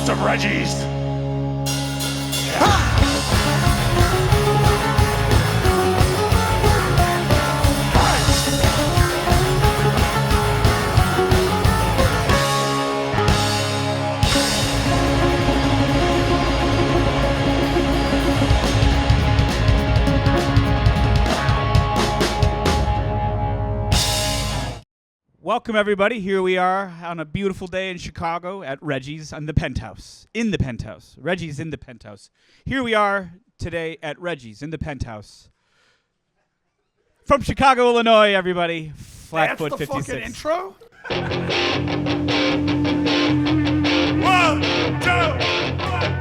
host of Reggie's. Welcome, everybody. Here we are on a beautiful day in Chicago at Reggie's on the penthouse. In the penthouse. Reggie's in the penthouse. Here we are today at Reggie's in the penthouse. From Chicago, Illinois, everybody. Flatfoot 56. That's the fucking intro? 1, 2, 1.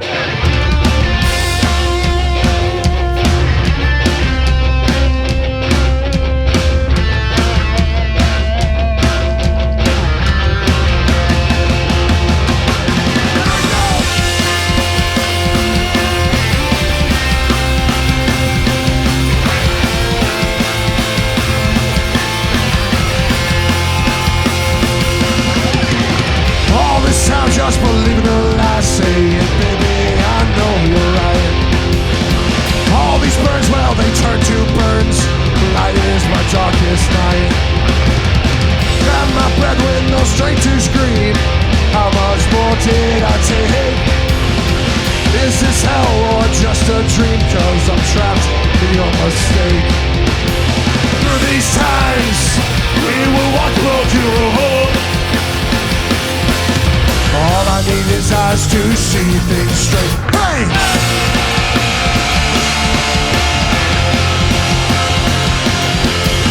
Just believe in a lie, say it, baby, I know you're right. All these burns, well, they turn to burns. Light is my darkest night. Grab my breath with no strength to scream. How much more did I take? Is this hell or just a dream? Cause I'm trapped in your mistake. Through these times, we will walk through a hole. All I need is eyes to see things straight. Hey!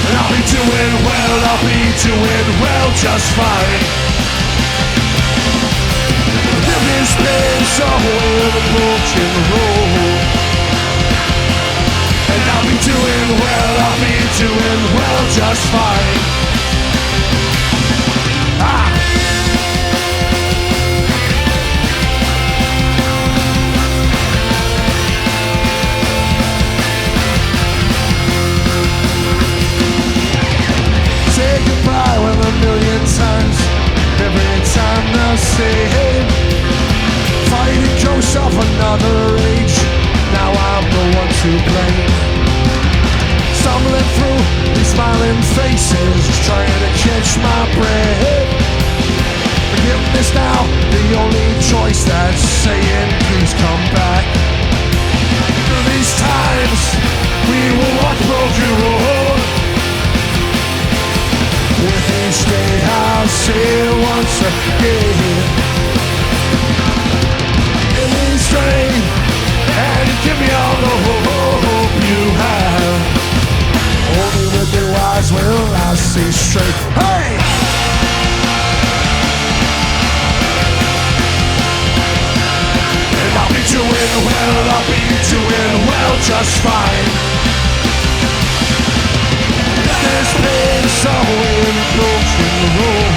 And I'll be doing well, just fine. Living's been somewhere in the broken road. And I'll be doing well, just fine. Ah! Say goodbye well a million times. Every time I say hey, fighting ghosts of another age. Now I'm the one to blame. Stumbling through these smiling faces, just trying to catch my breath. Forgiveness now, the only choice that's saying please come back. Through these times, we will walk broken road. With each day I'll say it once again. Give me strength and give me all the hope you have. Only with your eyes will I see straight. Hey! And I'll be doing well, just fine. There's been somewhere in the broken road.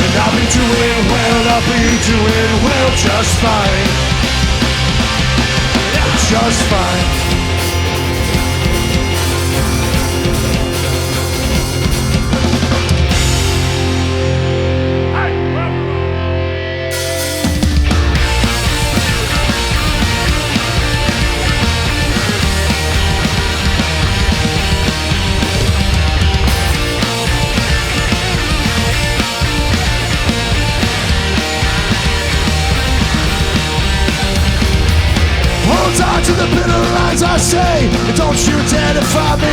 And I'll be doing well, just fine. Just fine. To the bitter lines I say, and don't you dare defy me.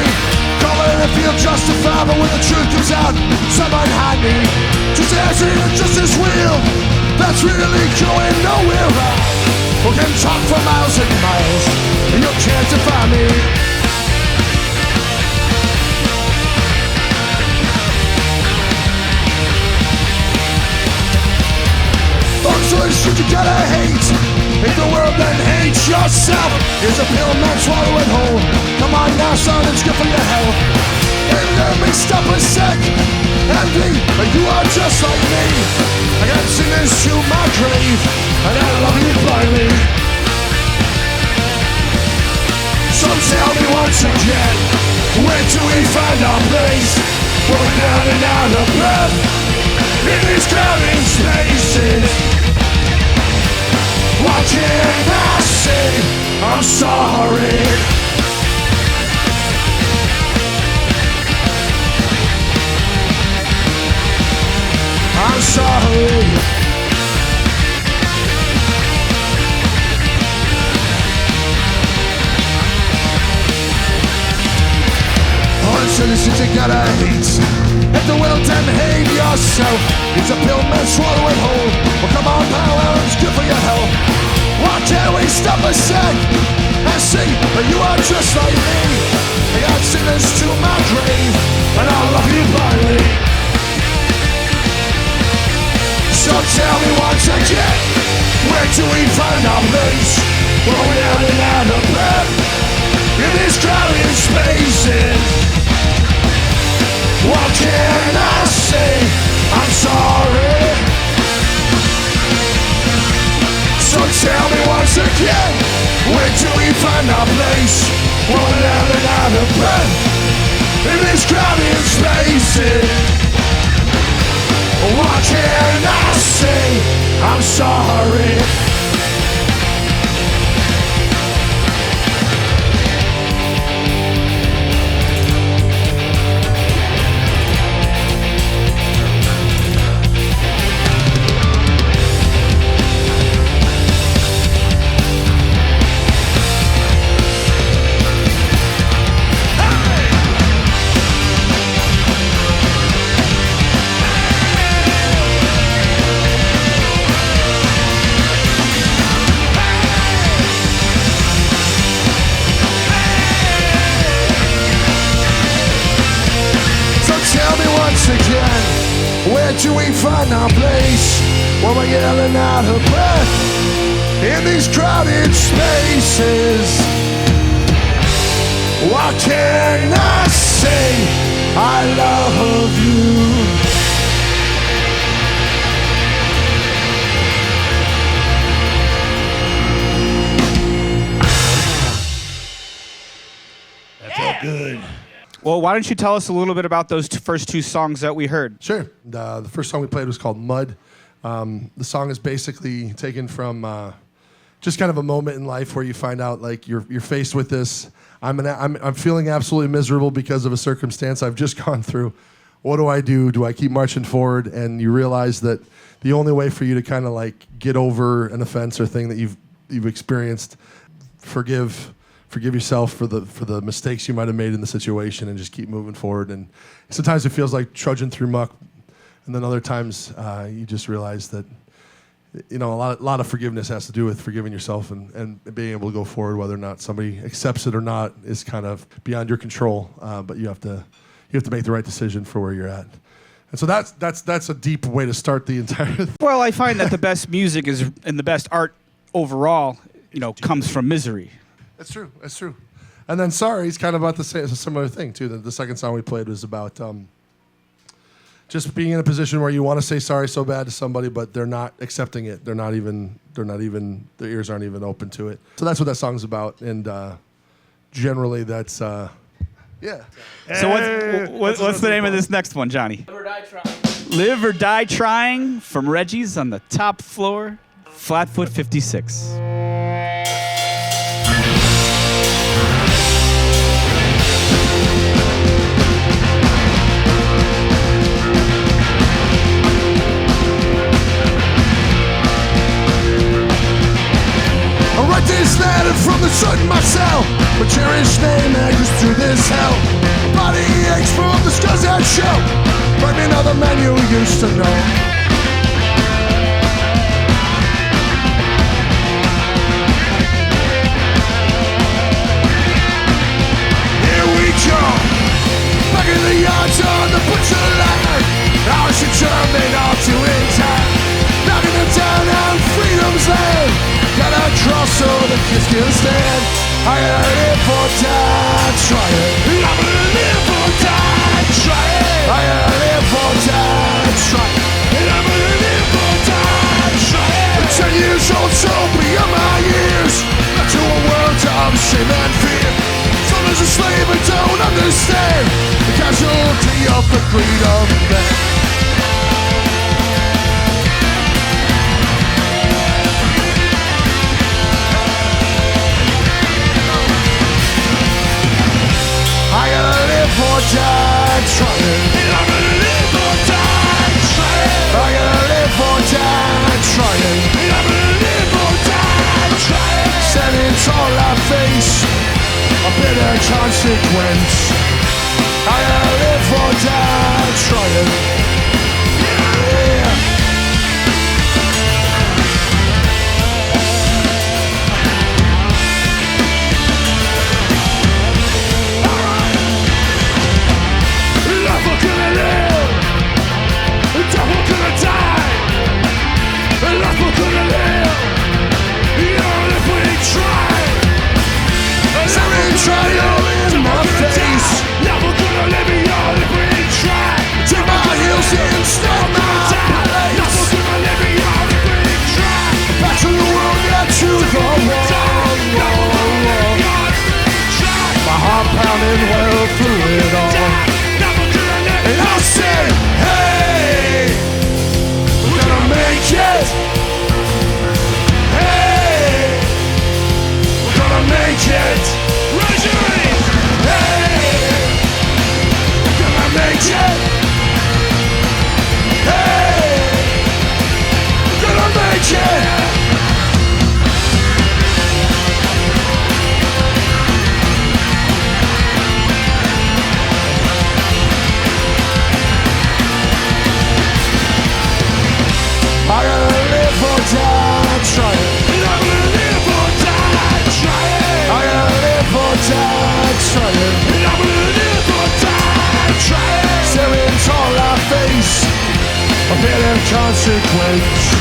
Call it if you'll justify, but when the truth comes out, someone hide me. Just answering the justice wheel, that's really going nowhere. We can talk for miles and miles, and you can't defy me. Those are the shit you gotta hate. Hate the world and hate yourself. Here's a pill, man, swallow it whole. Come on now, son, it's good for your health. And let me stop a sec. Envy, you are just like me. I got sing this to my grave, and I love you blindly. So tell me once again, where do we find our place? We're down and out of breath in these crowded spaces. I'm sorry. I'm sorry. Unsolicited you gotta hate. If the will then hate yourself, it's a pill man, swallow it whole. Well, come on, pal, it's good for your health. Why can't we stop a sec and sing? You are just like me. I got sinners to my grave, and I'll love you blindly. So tell me once again, where do we find our place? When we're running out of breath in these crowded spaces. What can I say? I'm sorry. So tell me once again, where do we find our place? When we're running out of breath in these crowded spaces. What can I say? I'm sorry. Again, where do we find our place when we're yelling out of breath in these crowded spaces? What can I say? I love you. That felt good. Well, why don't you tell us a little bit about those first two songs that we heard? Sure. The first song we played was called Mud. The song is basically taken from just kind of a moment in life where you find out like you're faced with this. I'm feeling absolutely miserable because of a circumstance I've just gone through. What do I do? Do I keep marching forward? And you realize that the only way for you to kind of like get over an offense or thing that you've experienced, forgive yourself for the mistakes you might have made in the situation and just keep moving forward. And sometimes it feels like trudging through muck, and then other times you just realize that a lot of forgiveness has to do with forgiving yourself and being able to go forward. Whether or not somebody accepts it or not is kind of beyond your control, but you have to make the right decision for where you're at. And so that's a deep way to start the entire thing. Well, I find that the best music is and the best art overall, comes from misery. That's true. And then Sorry is kind of about the same, it's a similar thing too. The second song we played was about just being in a position where you want to say sorry so bad to somebody, but they're not accepting it. Their ears aren't even open to it. So that's what that song's about. And generally that's yeah. So what's the name of this next one, Johnny? Live or Die Trying. Live or Die Trying from Reggie's on the top floor, Flatfoot 56. This letter from the sun in my cell. My cherished name echoes through this hell. Body aches from the scars that show. Bring me another man you used to know. Here we go. Back in the yards on the butcher line. How should German all to in time. Knocking them down on freedom's land. Gotta cross so the kids can stand. I gotta live or die trying. I'm gonna live or die trying. I gotta live or die trying. And I'm gonna live or die trying. 10 years old, so beyond my years. Not to a world of shame and fear. Son as a slave, I don't understand the casualty of the greed of man. a bit of consequence.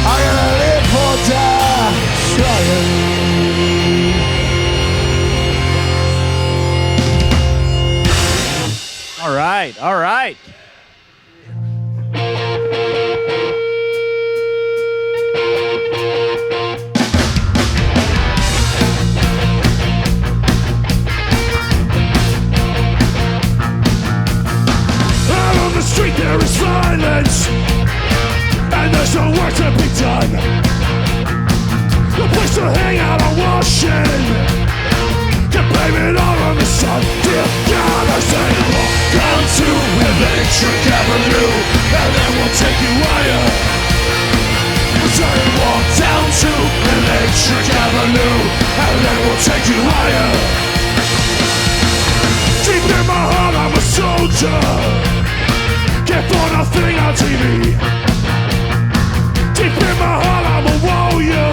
I gotta live or die trying. All right, all right. Out on the street there is violence, and there's no work to be done. A place to hang out on washing. Can blame it all on the sun. Dear God, I say walk down to Electric Avenue, and then we'll take you higher. I say walk down to Electric Avenue, and then we'll take you higher. Deep in my heart I'm a soldier, can't find nothing on TV. Deep in my heart I'm a warrior,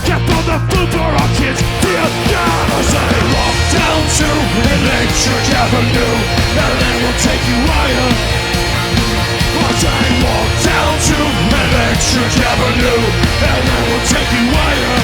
can't find the food for our kids. Dear God, I say walk down to Electric Avenue, and then we'll take you higher. I say walk down to Electric Avenue, and then we'll take you higher.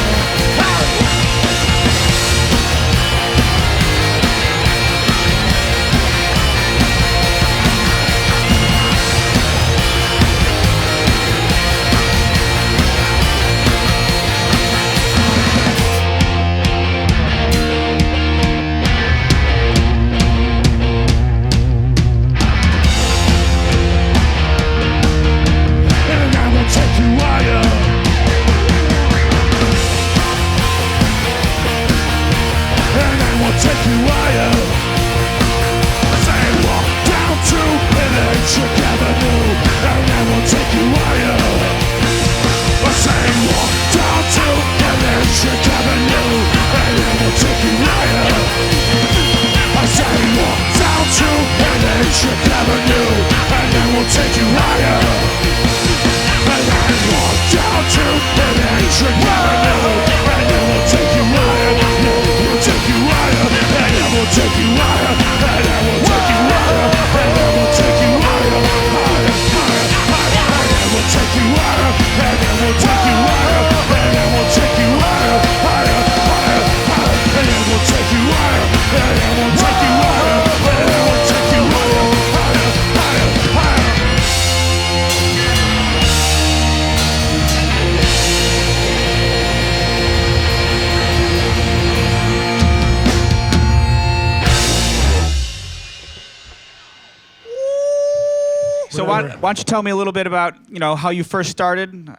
So why don't you tell me a little bit about, how you first started?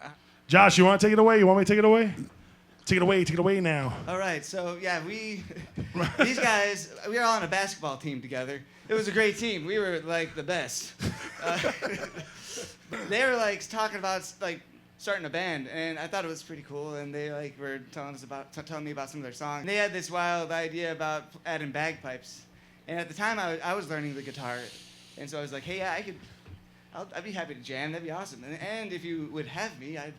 Josh, you want to take it away? You want me to take it away? Take it away now. All right, so yeah, these guys, we were all on a basketball team together. It was a great team. We were like the best. They were like talking about like starting a band, and I thought it was pretty cool. And they like were telling me about some of their songs. And they had this wild idea about adding bagpipes. And at the time, I was learning the guitar, and so I was like, hey, yeah, I'd be happy to jam. That'd be awesome. And if you would have me, I'd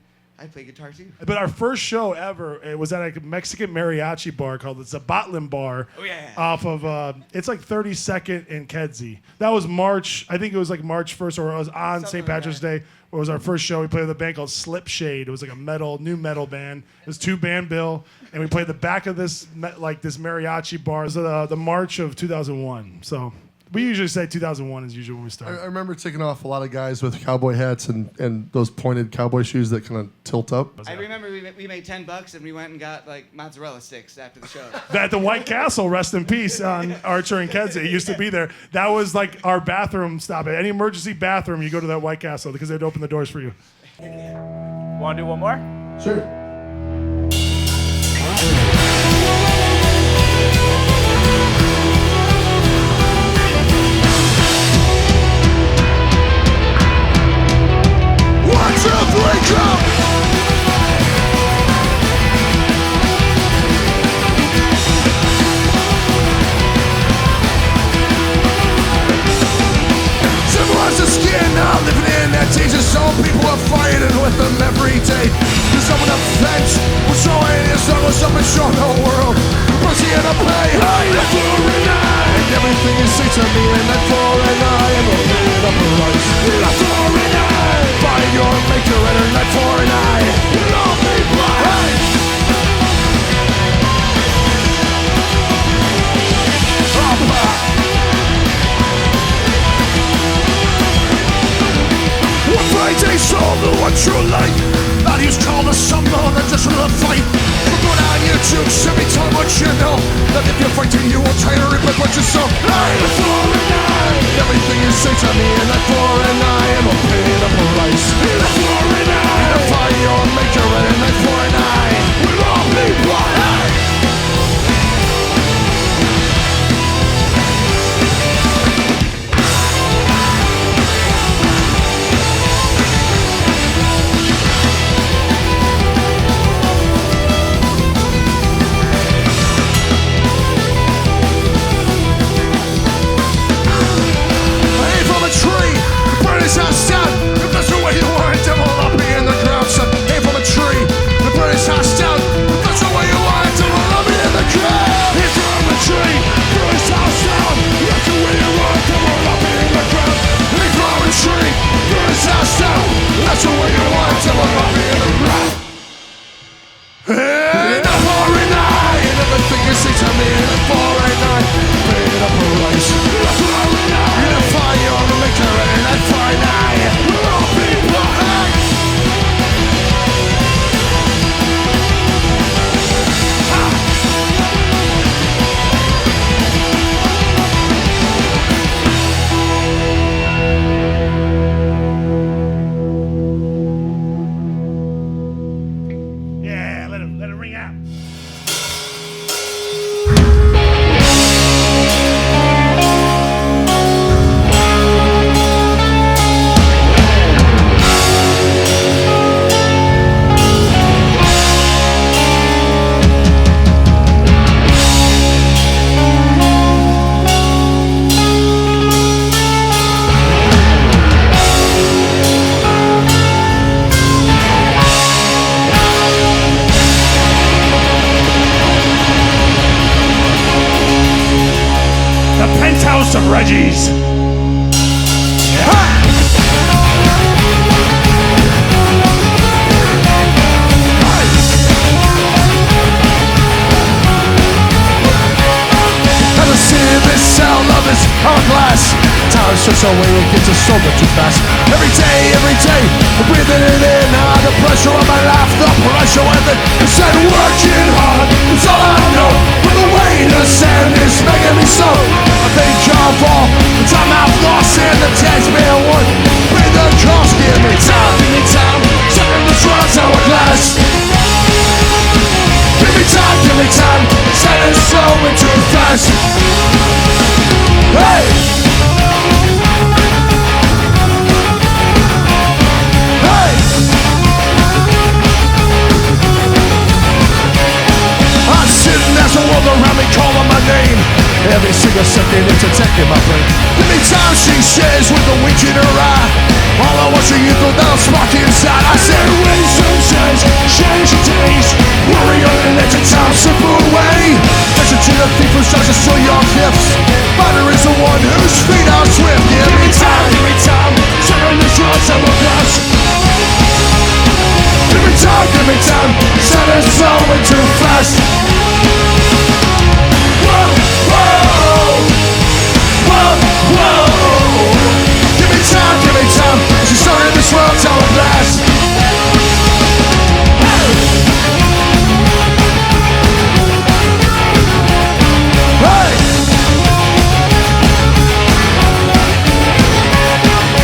play guitar too. But our first show ever, it was at a Mexican mariachi bar called the Zabatlin Bar. Oh, yeah. Off of, it's like 32nd and Kedzie. That was March, I think it was like March 1st, or it was on St. Patrick's Day. It was our first show. We played with a band called Slipshade. It was like a new metal band. It was 2-band bill. And we played the back of this mariachi bar. It was the March of 2001. So we usually say 2001 is usually when we start. I remember taking off a lot of guys with cowboy hats and those pointed cowboy shoes that kind of tilt up. I remember we made $10 and we went and got like mozzarella sticks after the show. At the White Castle, rest in peace, on Archer and Kedzie. It used to be there. That was like our bathroom stop. At any emergency bathroom, you go to that White Castle because they'd open the doors for you. Want to do one more? Sure. What's up, wake up? Symbolize the skin now living in that teases. Some people are fighting with them every day. There's someone on the fence who's showing his struggles up and showing the world mercy and a pay. I am for an eye. And everything is said to me and I for an eye. I'm a bit of a rice. what you like. Values call us some more than just a fight. Go down YouTube, send me tell what you know. That if you're fighting, you will try to rip it, but you're so eye for an eye. Everything you say to me, and eye for an eye, and I'll pay the price. Eye for an eye. Unify your maker, and an eye for an eye. We'll all be blind. His house down, if that's the way you want it, devil up me in the ground, son. Aim from a tree, and burn his house down, if that's the way you want it, devil up me in the ground. Aim from a tree, burn his house down, if that's the way you want it, devil up me in the ground. Aim from a tree, burn his house down, if that's the way you want it, devil up me in the ground. And I'm for an eye, and everything you say to me, and I'm for an eye, pay the price. Unify your maker, and I find I will be blind. Yeah, let it ring out. The penthouse of Reggie's. As I see this sound of this hourglass, time slips away and gets us so much too fast. Every day, I'm breathing it in. The pressure on my life, the pressure with it. I said working hard, it's all I know. But the weight of sand is making me so. I thank God for the time I've lost and the tax man won. Pay the cost, give me time, setting this world's hourglass. Give me time, setting slow and too fast. Hey! Hey! I'm sitting as the world around me calling my name. Every single second it's attacking my brain. Give me time, she says with a wink in her eye. All I want you to know, spark inside. I said, raise some change your days. Worry on and let your time slip away. Listen to the thief who tries to steal your gifts. Fighter is the one whose feet are swift. Give me time, turn the drugs out of us. Give me time, set it slow and too fast. Whoa, whoa, whoa, whoa. Give me time, she's starting this world's hourglass. Hey!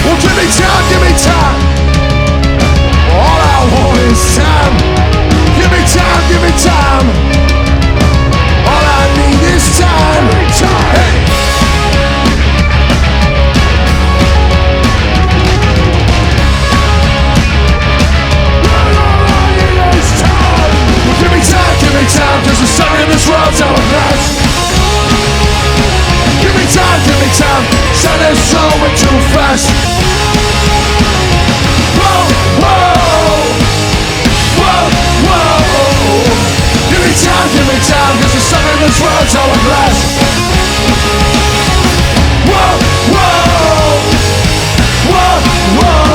Well, give me time. All I want is time. Give me time. All I need is time. Hey! Give me time, cause the sun in this world's hourglass. Give me time, sun is slowing too fast. Whoa, whoa, whoa, whoa. Give me time, cause the sun in this world's hourglass. Whoa, whoa, whoa, whoa.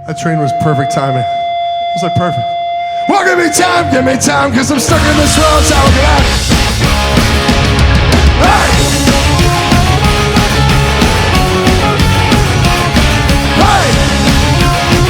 That train was perfect timing. It was like perfect. Well, give me time, cause I'm stuck in this world, so I'll get out. Hey! Hey!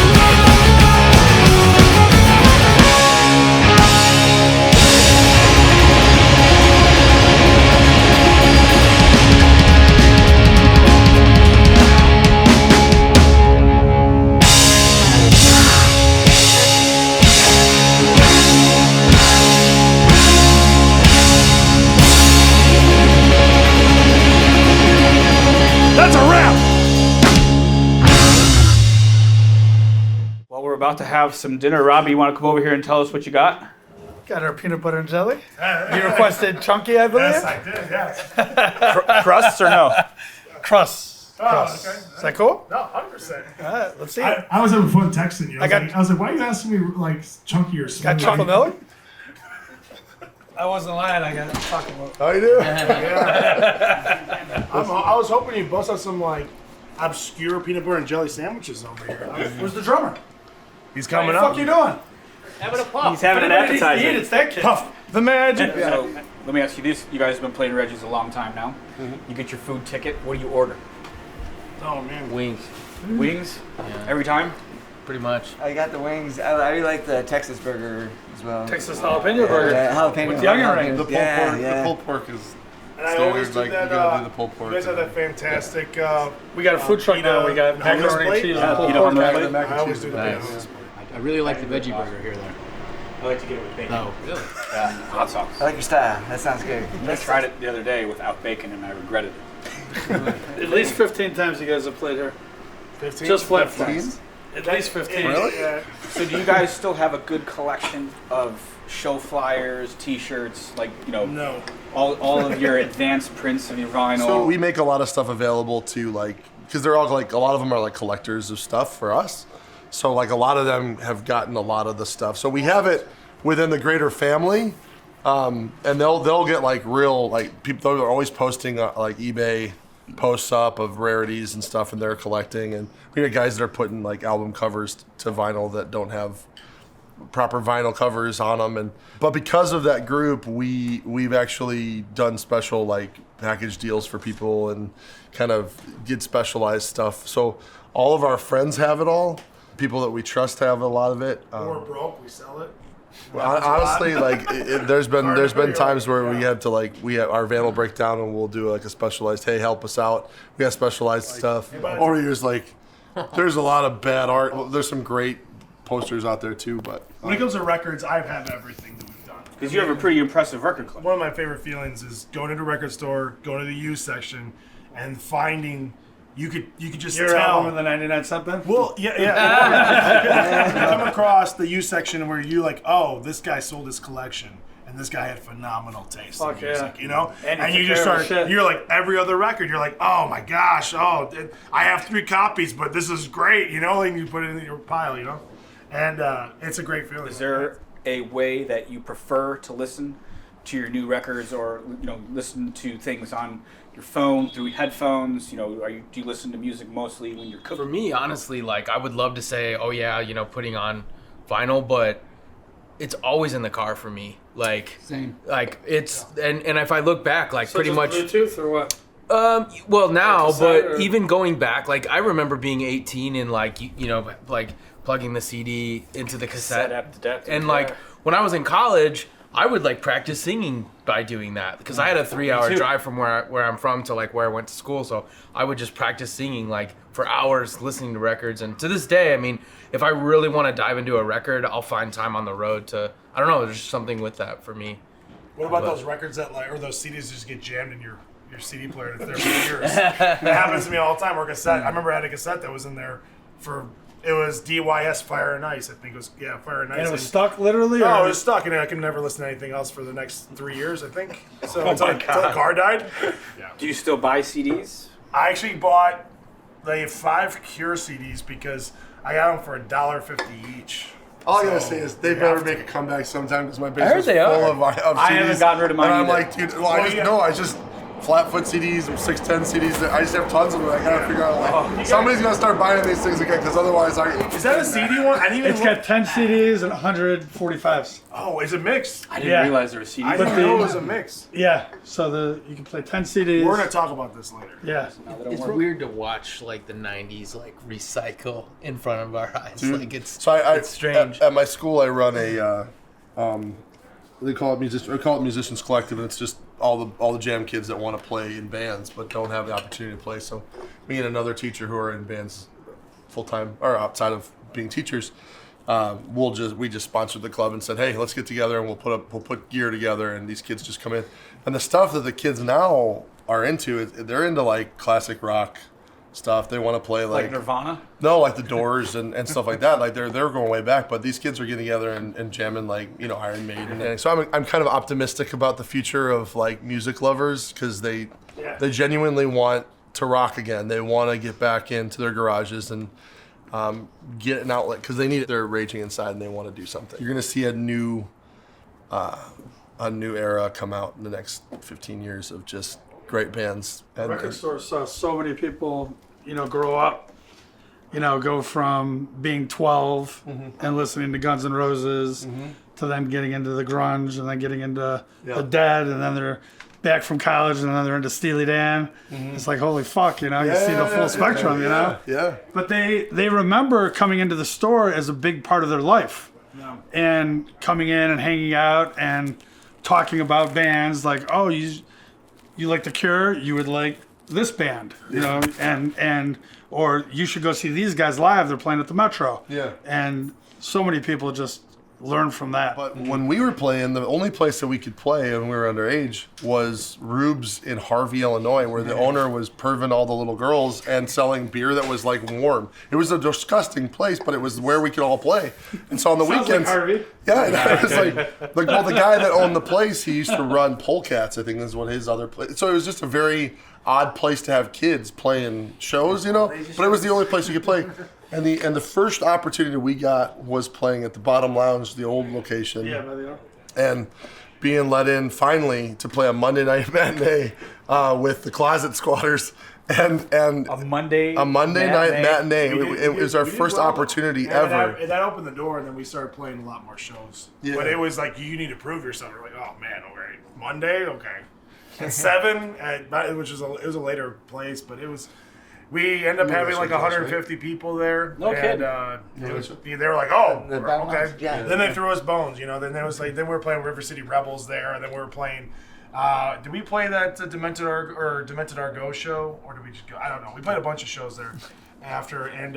That's a wrap. Well, we're about to have some dinner. Robby, you want to come over here and tell us what you got? Got our peanut butter and jelly. You requested chunky, I believe. Yes, I did. Yes. Crusts or no? Crust. Oh, Crust. okay. Is that cool? No, 100%. All right, let's see. I was having fun texting you. I I was like, why are you asking me like chunky or smooth? Got chocolate milk? I wasn't lying. I got chocolate milk. How you doing? I was hoping you'd bust out some like obscure peanut butter and jelly sandwiches over here. Where's the drummer? He's coming What up. the fuck you doing? He's having an appetizer. It's that kid. Puff the magic. So let me ask you this: you guys have been playing Reggie's a long time now. You get your food ticket. What do you order? Oh man. Wings, Wings every time. pretty much. I got the wings. I really like the Texas burger as well. Texas jalapeno burger. Yeah, jalapeno. With the onion ring. The pulled Yeah, pork. yeah. The pulled pork is. And I always do Standard, like, that. you gotta do the pulled pork. You guys have that fantastic. We got a food truck now. We got Hummus macaroni and plate? cheese Yeah, and pulled peanut pork. butter out. I always do the Nice. hummus. I really like the veggie burger here, though. I like to get it with bacon. Oh, really? Hot sauce. I like your style. That sounds good. I tried it the other day without bacon and I regretted it. At least 15 times you guys have played here. 15? Just Flatfoot. At least 15. Really? Yeah. So do you guys still have a good collection of show flyers, T-shirts, like No. all of your advanced prints of your vinyl? So we make a lot of stuff available to like, because they're all like, a lot of them are like collectors of stuff for us. So like a lot of them have gotten a lot of the stuff. So we have it within the greater family, and they'll get like real like people are always posting like eBay posts up of rarities and stuff, and they're collecting. And we got guys that are putting like album covers to vinyl that don't have proper vinyl covers on them. But because of that group, we've actually done special like package deals for people and kind of get specialized stuff. So all of our friends have it all. People that we trust have a lot of it. We're broke. We sell it. Honestly, like there's been times where we have to like our van will break down and we'll do like a specialized, hey, help us out. We got specialized stuff. Or there's like there's a lot of bad art. Well, there's some great posters out there too, but When it comes to records, I've had everything that we've done. Because you have a pretty impressive record collection. One of my favorite feelings is going into a record store, going to the used section, and finding you could just Your tell. album in the 99-cent bin? Well, yeah. You come across the used section where you like, oh, this guy sold his collection, and this guy had phenomenal taste in Fuck music, yeah. you know? And And he you took just care of his start, shit. you're like, every other record, you're like, oh my gosh, I have 3 copies, but this is great, you know? And you put it in your pile, you know? And it's a great feeling. Is there a way that you prefer to listen to your new records, or listen to things on your phone through headphones? Do you listen to music mostly when you're For cooking? me, honestly, like I would love to say, oh yeah, putting on vinyl, but it's always in the car for me. Like, Same. like it's and if I look back, like So pretty just much. Bluetooth or what? Well, now, cassette but or- even going back, like I remember being 18 and like like plugging the CD into the cassette, and like when I was in college, I would like practice singing by doing that because I had a 3-hour too. drive from where I'm from to like where I went to school, so I would just practice singing like for hours, listening to records. And to this day, I mean, if I really want to dive into a record, I'll find time on the road to. I don't know, there's just something with that for me. What about those records that or those CDs that just get jammed in your CD player that's there for years? That happens to me all the time. Or cassette. I remember I had a cassette that was in there it was DYS Fire and Ice. I think it was Fire and Ice. And it was stuck literally? No, or it was stuck, and I could never listen to anything else for the next 3 years, I think. So until the car died. Do you still buy CDs? I actually bought the 5 Cure CDs because I got them for $1.50 each. all I gotta So, say is they you better have to. make a comeback sometime because my heard basement's they full are. of CDs. I haven't gotten rid of mine And I'm either. like, dude, well, I just Flatfoot CDs and 610 CDs. I just have tons of them. I gotta figure out like somebody's gonna start buying these things again because otherwise Is that a CD one? I didn't even It's got 10 CDs and 145s. Oh, it's a mix. I didn't realize there was CDs. I didn't know it was a mix. Yeah, so you can play 10 CDs. We're gonna talk about this later. Yeah. It's weird to watch like the '90s like recycle in front of our eyes. Dude. Like it's Strange. strange. At my school, I run a they call it Musicians Collective, and it's just all the jam kids that want to play in bands but don't have the opportunity to play. So me and another teacher who are in bands full time or outside of being teachers, we just sponsored the club and said, hey, let's get together and we'll put gear together, and these kids just come in. And the stuff that the kids now are into, they're into like classic rock stuff. They want to play like Nirvana? No, like the Doors and stuff like that. Like they're going way back, but these kids are getting together and jamming like, you know, Iron Maiden. And so I'm kind of optimistic about the future of like music lovers because they genuinely want to rock again. They want to get back into their garages and get an outlet because they need it. They're raging inside and they want to do something. You're gonna see a new era come out in the next 15 years of just great bands. The record store saw so many people, you know, grow up, you know, go from being 12 and listening to Guns N' Roses to then getting into the grunge and then getting into the Dead, and then they're back from college and then they're into Steely Dan. It's like, holy fuck, you know, you see the full spectrum, you know? Yeah. But they remember coming into the store as a big part of their life and coming in and hanging out and talking about bands like, oh, you like The Cure, you would like this band, you know, and or you should go see these guys live. They're playing at the Metro. Yeah. And so many people just learn from that. But when we were playing, the only place that we could play when we were underage was Rube's in Harvey, Illinois, where the owner was perving all the little girls and selling beer that was like warm. It was a disgusting place, but it was where we could all play. And so on the Sounds weekends, like Harvey. yeah, and it was like the guy that owned the place, he used to run Polecats, I think is what his other place. So it was just a very odd place to have kids playing shows, you know. But it was the only place you could play. And the first opportunity we got was playing at the Bottom Lounge, the old location. Yeah, by the way. And being let in finally to play a Monday night matinee with the Closet Squatters. And A Monday night matinee. It was our first opportunity ever. And that opened the door, and then we started playing a lot more shows. Yeah. But it was like, you need to prove yourself. You're like, oh man, all right, Monday, okay. At 7, which was it was a later place, but it was. We ended up having like 150 people there. No kidding. They were like, oh, Battle okay. Lines, yeah. Then they threw us bones, you know. Then there was like, then we were playing River City Rebels there, and then we were playing. Did we play that Demented Argo show, or did we just go? I don't know. We played a bunch of shows there after, and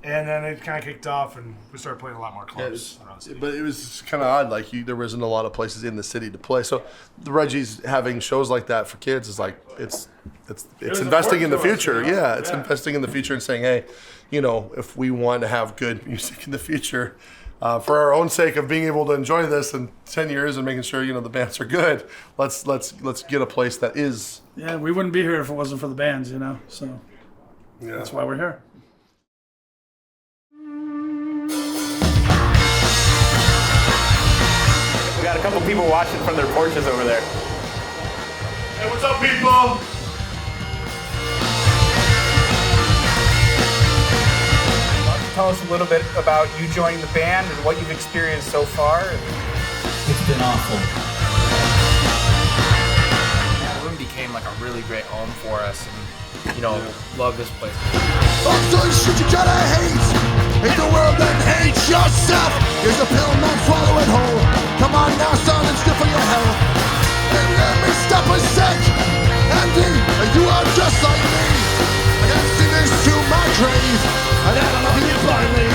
then it kind of kicked off, and we started playing a lot more clubs. But it was kind of odd. Like there wasn't a lot of places in the city to play. So the Reggie's having shows like that for kids is like it's investing in the future. Yeah, it's investing in the future and saying, hey, you know, if we want to have good music in the future, for our own sake of being able to enjoy this in 10 years and making sure, you know, the bands are good, let's get a place that is. Yeah, we wouldn't be here if it wasn't for the bands, you know. So that's why we're here. We got a couple people watching from their porches over there. Hey, what's up, people? Tell us a little bit about you joining the band and what you've experienced so far. It's been awful. The room became like a really great home for us, and you know, love this place. Fuck the shit you gotta hate. Hate the world and hate yourself. Here's a pill, man, swallow it whole. Come on now, son, it's good for your health. And let me stop a sec. Andy, you are just like me. I got singers to my grave. And I don't love you blindly.